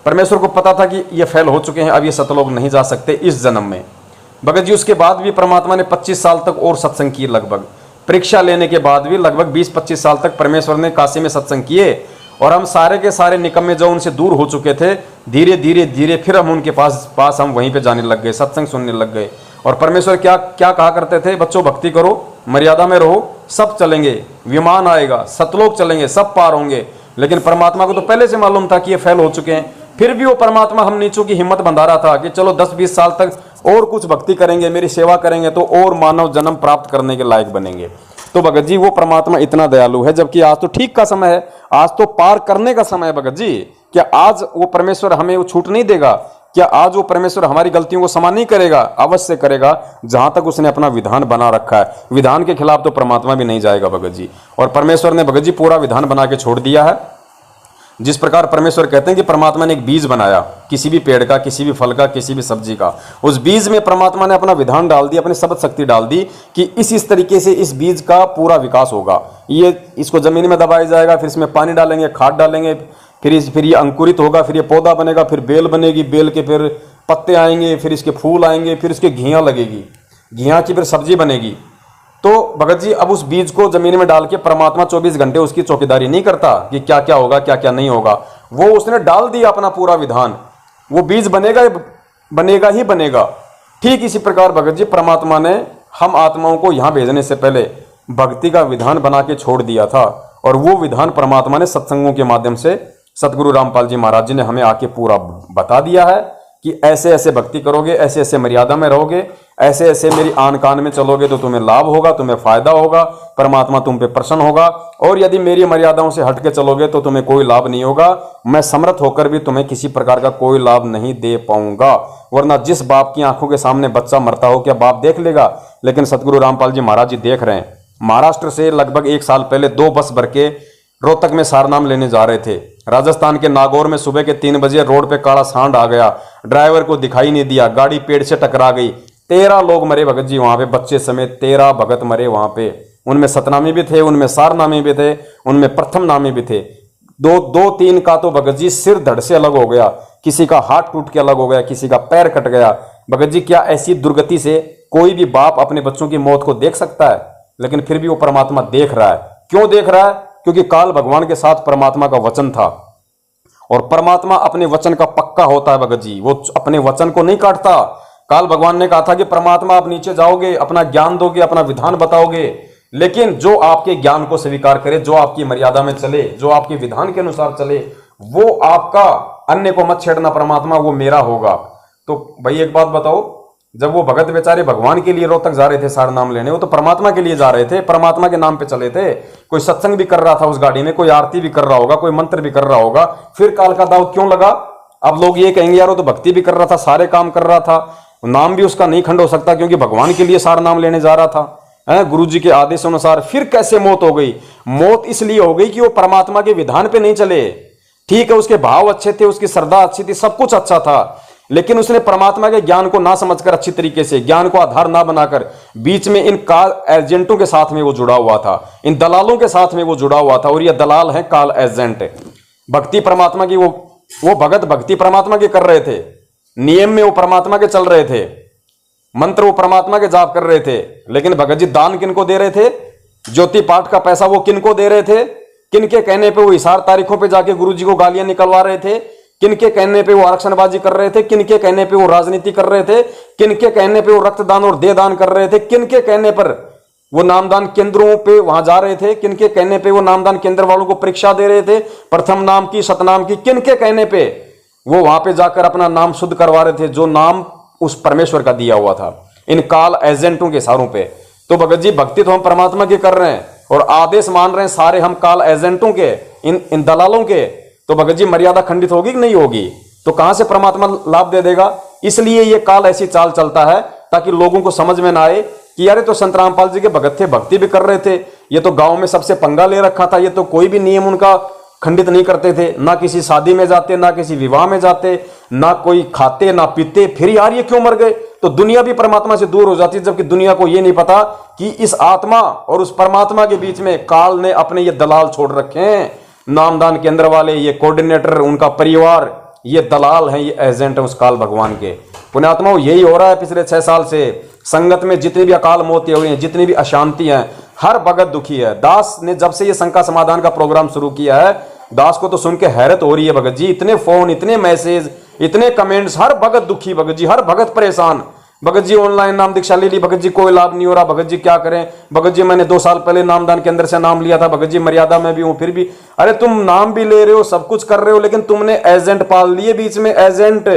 परमेश्वर को पता था कि ये फेल हो चुके हैं, अब ये सतलोक नहीं जा सकते इस जन्म में भगत जी। उसके बाद भी परमात्मा ने 25 साल तक और सत्संग किए। लगभग परीक्षा लेने के बाद भी लगभग 20-25 साल तक परमेश्वर ने काशी में सत्संग किए। और हम सारे के सारे निकम्मे जो उनसे दूर हो चुके थे, धीरे धीरे धीरे फिर हम उनके पास हम वहीं पे जाने लग गए, सत्संग सुनने लग गए। और परमेश्वर क्या क्या कहा करते थे, बच्चों भक्ति करो, मर्यादा में रहो, सब चलेंगे, विमान आएगा, सतलोक चलेंगे, सब पार होंगे। लेकिन परमात्मा को तो पहले से मालूम था कि ये फेल हो चुके हैं। फिर भी वो परमात्मा हम नीचों की हिम्मत बंधा रहा था कि चलो 10-20 साल तक और कुछ भक्ति करेंगे, मेरी सेवा करेंगे तो और मानव जन्म प्राप्त करने के लायक बनेंगे। तो भगत जी वो परमात्मा इतना दयालु है, जबकि आज तो ठीक का समय है, आज तो पार करने का समय है भगत जी। क्या आज वो परमेश्वर हमें वो छूट नहीं देगा? क्या आज वो परमेश्वर हमारी गलतियों को क्षमा नहीं करेगा? अवश्य करेगा, जहां तक उसने अपना विधान बना रखा है। विधान के खिलाफ तो परमात्मा भी नहीं जाएगा भगत जी। और परमेश्वर ने भगत जी पूरा विधान बना के छोड़ दिया है। जिस प्रकार परमेश्वर कहते हैं कि परमात्मा ने एक बीज बनाया, किसी भी पेड़ का, किसी भी फल का, किसी भी सब्जी का, उस बीज में परमात्मा ने अपना विधान डाल दिया, अपनी शब्द शक्ति डाल दी कि इस तरीके से इस बीज का पूरा विकास होगा। ये इसको जमीन में दबाया जाएगा, फिर इसमें पानी डालेंगे, खाद डालेंगे, फिर ये अंकुरित होगा, फिर ये पौधा बनेगा, फिर बेल बनेगी, बेल के फिर पत्ते आएंगे, फिर इसके फूल आएंगे, फिर इसके घियां लगेगी, घियां की फिर सब्जी बनेगी। तो भगत जी अब उस बीज को जमीन में डाल के परमात्मा 24 घंटे उसकी चौकीदारी नहीं करता कि क्या क्या होगा, क्या क्या नहीं होगा। वो उसने डाल दिया अपना पूरा विधान, वो बीज बनेगा ही बनेगा। ठीक इसी प्रकार भगत जी परमात्मा ने हम आत्माओं को यहां भेजने से पहले भक्ति का विधान बना के छोड़ दिया था। और वो विधान परमात्मा ने सत्संगों के माध्यम से सतगुरु रामपाल जी महाराज जी ने हमें आके पूरा बता दिया है कि ऐसे ऐसे भक्ति करोगे, ऐसे ऐसे मर्यादा में रहोगे, ऐसे ऐसे मेरी आन कान में चलोगे तो तुम्हें लाभ होगा, तुम्हें फायदा होगा, परमात्मा तुम पे प्रसन्न होगा। और यदि मेरी मर्यादाओं से हटके चलोगे तो तुम्हें कोई लाभ नहीं होगा। मैं समर्थ होकर भी तुम्हें किसी प्रकार का कोई लाभ नहीं दे पाऊंगा। वरना जिस बाप की आंखों के सामने बच्चा मरता हो, क्या बाप देख लेगा? लेकिन सतगुरु रामपाल जी महाराज जी देख रहे हैं। महाराष्ट्र से लगभग 1 साल पहले 2 बस भर के रोहतक में सारनाम लेने जा रहे थे। राजस्थान के नागौर में सुबह के 3 बजे रोड पे काला सांड आ गया, ड्राइवर को दिखाई नहीं दिया, गाड़ी पेड़ से टकरा गई। 13 लोग मरे भगत जी वहां पे, बच्चे समेत 13 भगत मरे वहां पे। उनमें सतनामी भी थे, उनमें सारनामी भी थे, उनमें प्रथम नामी भी थे। 2-3 का तो भगत जी सिर धड़ से अलग हो गया, किसी का हाथ टूट के अलग हो गया, किसी का पैर कट गया। भगत जी क्या ऐसी दुर्गति से कोई भी बाप अपने बच्चों की मौत को देख सकता है? लेकिन फिर भी वो परमात्मा देख रहा है। क्यों देख रहा है? क्योंकि काल भगवान के साथ परमात्मा का वचन था। और परमात्मा अपने वचन का पक्का होता है भगत जी, वो अपने वचन को नहीं काटता। काल भगवान ने कहा था कि परमात्मा आप नीचे जाओगे, अपना ज्ञान दोगे, अपना विधान बताओगे, लेकिन जो आपके ज्ञान को स्वीकार करे, जो आपकी मर्यादा में चले, जो आपके विधान के अनुसार चले, वो आपका, अन्य को मत छेड़ना परमात्मा, वो मेरा होगा। तो भाई एक बात बताओ, जब वो भगत बेचारे भगवान के लिए रोहतक जा रहे थे सार नाम लेने, वो तो परमात्मा के लिए जा रहे थे, परमात्मा के नाम पे चले थे। कोई सत्संग भी कर रहा था उस गाड़ी में, कोई आरती भी कर रहा होगा, कोई मंत्र भी कर रहा होगा। फिर काल का दाव क्यों लगा? अब लोग ये कहेंगे यार वो तो भक्ति भी कर रहा था, सारे काम कर रहा था, नाम भी उसका नहीं खंड हो सकता क्योंकि भगवान के लिए सार नाम लेने जा रहा था, गुरु जी के आदेश अनुसार। फिर कैसे मौत हो गई? मौत इसलिए हो गई कि वो परमात्मा के विधान पे नहीं चले। ठीक है, उसके भाव अच्छे थे, उसकी श्रद्धा अच्छी थी, सब कुछ अच्छा था, लेकिन उसने परमात्मा के ज्ञान को ना समझकर, अच्छी तरीके से ज्ञान को आधार ना बनाकर, बीच में इन काल एजेंटों के साथ में वो जुड़ा हुआ था, इन दलालों के साथ में वो जुड़ा हुआ था। और ये दलाल हैं काल एजेंट। भक्ति परमात्मा की वो भगत भक्ति परमात्मा की कर रहे थे, नियम में वो परमात्मा के चल रहे थे, मंत्र वो परमात्मा के जाप कर रहे थे, लेकिन भगत जी दान किनको दे रहे थे? ज्योति पाठ का पैसा वो किनको दे रहे थे? किनके कहने पे वो हिसार तारीखों पे जाके गुरु जी को गालियां निकलवा रहे थे? किनके कहने पे वो आरक्षणबाजी कर रहे थे? किनके कहने पे वो राजनीति कर रहे थे? किनके कहने पे वो रक्तदान और देहदान कर रहे थे? किनके कहने पर वो नामदान केंद्रों पे वहां जा रहे थे? किनके कहने पे वो नामदान केंद्र वालों को परीक्षा दे रहे थे, प्रथम नाम की, सतनाम की? किनके कहने पे वो वहां पे जाकर अपना नाम शुद्ध करवा रहे थे, जो नाम उस परमेश्वर का दिया हुआ था, इन काल एजेंटों के इशारों पे? तो भगत जी भक्ति तो हम परमात्मा की कर रहे हैं और आदेश मान रहे हैं सारे हम काल एजेंटों के, इन दलालों के। तो भगत जी मर्यादा खंडित होगी कि नहीं होगी? तो कहां से परमात्मा लाभ दे देगा? इसलिए ये काल ऐसी चाल चलता है ताकि लोगों को समझ में ना आए कि यार तो संत रामपाल जी के भगत थे, भक्ति भी कर रहे थे, ये तो गांव में सबसे पंगा ले रखा था, ये तो कोई भी नियम उनका खंडित नहीं करते थे, ना किसी शादी में जाते, ना किसी विवाह में जाते, ना कोई खाते ना पीते, फिर यार ये क्यों मर गए? तो दुनिया भी परमात्मा से दूर हो जाती है, जबकि दुनिया को ये नहीं पता कि इस आत्मा और उस परमात्मा के बीच में काल ने अपने ये दलाल छोड़ रखे हैं, नामदान केंद्र वाले, ये कोऑर्डिनेटर, उनका परिवार, ये दलाल हैं, ये एजेंट हैं उस काल भगवान के। पुण्यात्माओं यही हो रहा है पिछले 6 साल से। संगत में जितनी भी अकाल मौतें हुई हैं, जितनी भी अशांति हैं, हर भगत दुखी है। दास ने जब से ये शंका समाधान का प्रोग्राम शुरू किया है, दास को तो सुन के हैरत हो रही है भगत जी। इतने फोन, इतने मैसेज, इतने कमेंट्स, हर भगत दुखी भगत जी, हर भगत परेशान। भगत जी ऑनलाइन नाम दीक्षा ले ली भगत जी, कोई लाभ नहीं हो रहा भगत जी, क्या करें भगत जी? मैंने 2 साल पहले नामदान के अंदर से नाम लिया था भगत जी, मर्यादा में भी हूं फिर भी। अरे तुम नाम भी ले रहे हो, सब कुछ कर रहे हो, लेकिन तुमने एजेंट पाल लिए बीच में, एजेंट।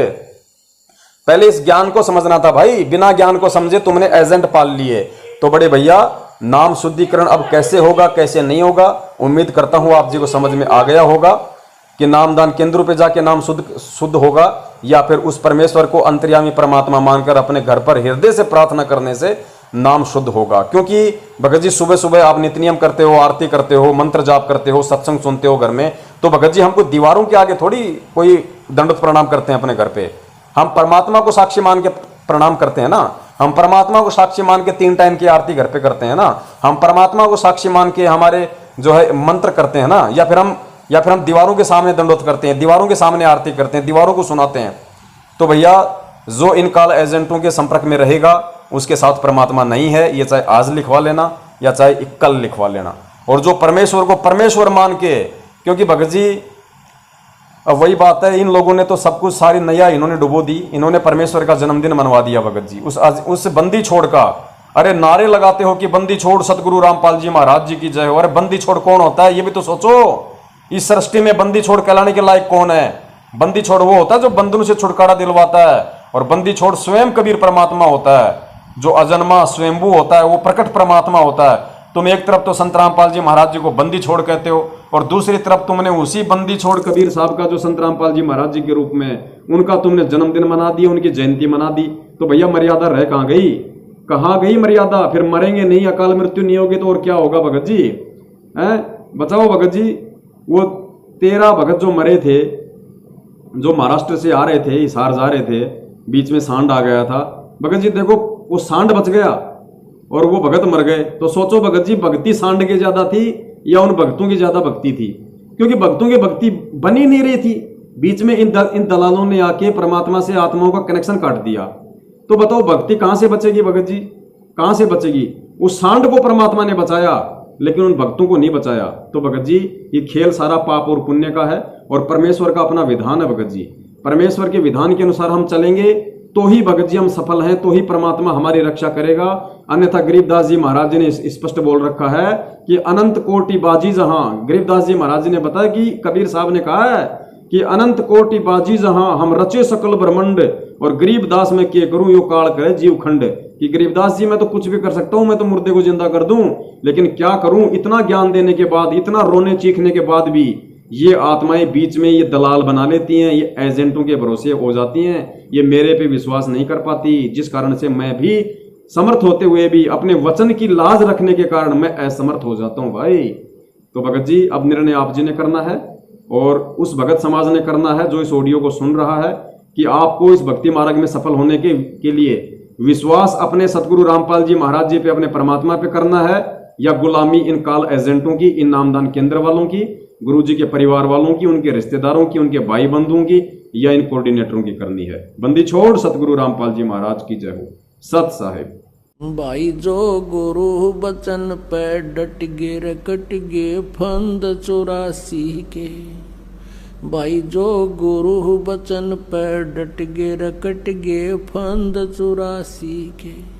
पहले इस ज्ञान को समझना था भाई, बिना ज्ञान को समझे तुमने एजेंट पाल लिए। तो बड़े भैया नाम शुद्धिकरण अब कैसे होगा, कैसे नहीं होगा? उम्मीद करता हूं आप जी को समझ में आ गया होगा कि नामदान केंद्रों पे जाके नाम शुद्ध होगा, या फिर उस परमेश्वर को अंतर्यामी परमात्मा मानकर अपने घर पर हृदय से प्रार्थना करने से नाम शुद्ध होगा। क्योंकि भगत जी सुबह सुबह आप नित्य नियम करते हो, आरती करते हो, मंत्र जाप करते हो, सत्संग सुनते हो घर में, तो भगत जी हमको दीवारों के आगे थोड़ी कोई दंडवत प्रणाम करते हैं अपने घर पे। हम परमात्मा को साक्षी मान के प्रणाम करते हैं ना, हम परमात्मा को साक्षी मान के 3 टाइम की आरती घर पे करते हैं ना, हम परमात्मा को साक्षी मान के हमारे जो है मंत्र करते हैं ना, या फिर हम दीवारों के सामने दंडवत करते हैं, दीवारों के सामने आरती करते हैं, दीवारों को सुनाते हैं। तो भैया जो इन काल एजेंटों के संपर्क में रहेगा उसके साथ परमात्मा नहीं है, ये चाहे आज लिखवा लेना या चाहे कल लिखवा लेना। और जो परमेश्वर को परमेश्वर मान के, क्योंकि भगत जी अब वही बात है, इन लोगों ने तो सब कुछ, सारी नैया इन्होंने डुबो दी, इन्होंने परमेश्वर का जन्मदिन मनवा दिया भगत जी उस बंदी छोड़ का। अरे नारे लगाते हो कि बंदी छोड़ सतगुरु रामपाल जी महाराज जी की जय हो। अरे बंदी छोड़ कौन होता है ये भी तो सोचो। इस सृष्टि में बंदी छोड़ कहलाने के लायक कौन है? बंदी छोड़ वो होता है जो बंधनों से छुटकारा दिलवाता है, और बंदी छोड़ स्वयं कबीर परमात्मा होता है, जो अजन्मा स्वयंभू होता है, वो प्रकट परमात्मा होता है। तुम एक तरफ तो संत रामपाल जी महाराज जी को बंदी छोड़ कहते हो, और दूसरी तरफ तुमने उसी बंदी छोड़ कबीर साहब का, जो संत रामपाल जी महाराज जी के रूप में, उनका तुमने जन्मदिन मना दिया, उनकी जयंती मना दी। तो भैया मर्यादा रह कहाँ गई? कहाँ गई मर्यादा? फिर मरेंगे नहीं, अकाल मृत्यु नहीं होगी तो और क्या होगा भगत जी? हैं बताओ भगत जी। वो 13 भगत जो मरे थे, जो महाराष्ट्र से आ रहे थे, हिसार जा रहे थे, बीच में सांड आ गया था भगत जी। देखो वो सांड बच गया और वो भगत मर गए। तो सोचो भगत जी, भक्ति सांड की ज्यादा थी या उन भक्तों की ज्यादा भक्ति थी? क्योंकि भक्तों की भक्ति बनी नहीं रही थी, बीच में इन दलालों ने आके परमात्मा से आत्माओं का कनेक्शन काट दिया। तो बताओ भक्ति कहां से बचेगी भगत जी? कहां से बचेगी? उस सांड को परमात्मा ने बचाया, लेकिन उन भक्तों को नहीं बचाया। तो भगत जी ये खेल सारा पाप और पुण्य का है, और परमेश्वर का अपना विधान है भगत जी। परमेश्वर के विधान के अनुसार हम चलेंगे तो ही भगत जी हम सफल हैं, तो ही परमात्मा हमारी रक्षा करेगा। अन्यथा गरीबदास जी महाराज जी ने स्पष्ट बोल रखा है कि अनंत कोटि बाजी जहां, गरीबदास जी महाराज जी ने बताया कि कबीर साहब ने कहा है कि अनंत कोटि बाजी जहां हम रचे सकल ब्रह्मंड, और गरीबदास में के करूं यो काल करे जीव खंड। कि गरीबदास जी मैं तो कुछ भी कर सकता हूं, मैं तो मुर्दे को जिंदा कर दूं, लेकिन क्या करूं? इतना ज्ञान देने के बाद, इतना रोने चीखने के बाद भी ये आत्माएं बीच में ये दलाल बना लेती हैं, ये एजेंटों के भरोसे हो जाती हैं, ये मेरे पे विश्वास नहीं कर पाती, जिस कारण से मैं भी समर्थ होते हुए भी अपने वचन की लाज रखने के कारण मैं असमर्थ हो जाता हूं भाई। तो भगत जी अब निर्णय आप जी ने करना है, और उस भगत समाज ने करना है जो इस ऑडियो को सुन रहा है, कि आपको इस भक्ति मार्ग में सफल होने के लिए विश्वास अपने सतगुरु रामपाल जी महाराज जी पे, अपने परमात्मा पे करना है, या गुलामी इन कॉल एजेंटों की, इन नामदान केंद्र वालों की, गुरु जी के परिवार वालों की, उनके रिश्तेदारों की, उनके भाई बंधुओं की, या इन कोऑर्डिनेटरों की करनी है। बंदी छोड़ सतगुरु रामपाल जी महाराज की जय हो। सत साहिब। भाई जो गुरु बचन पे डट गे रकट गे फंद 84 के। भाई जो गुरु बचन पे डट गे रकट गे फंद 84 के।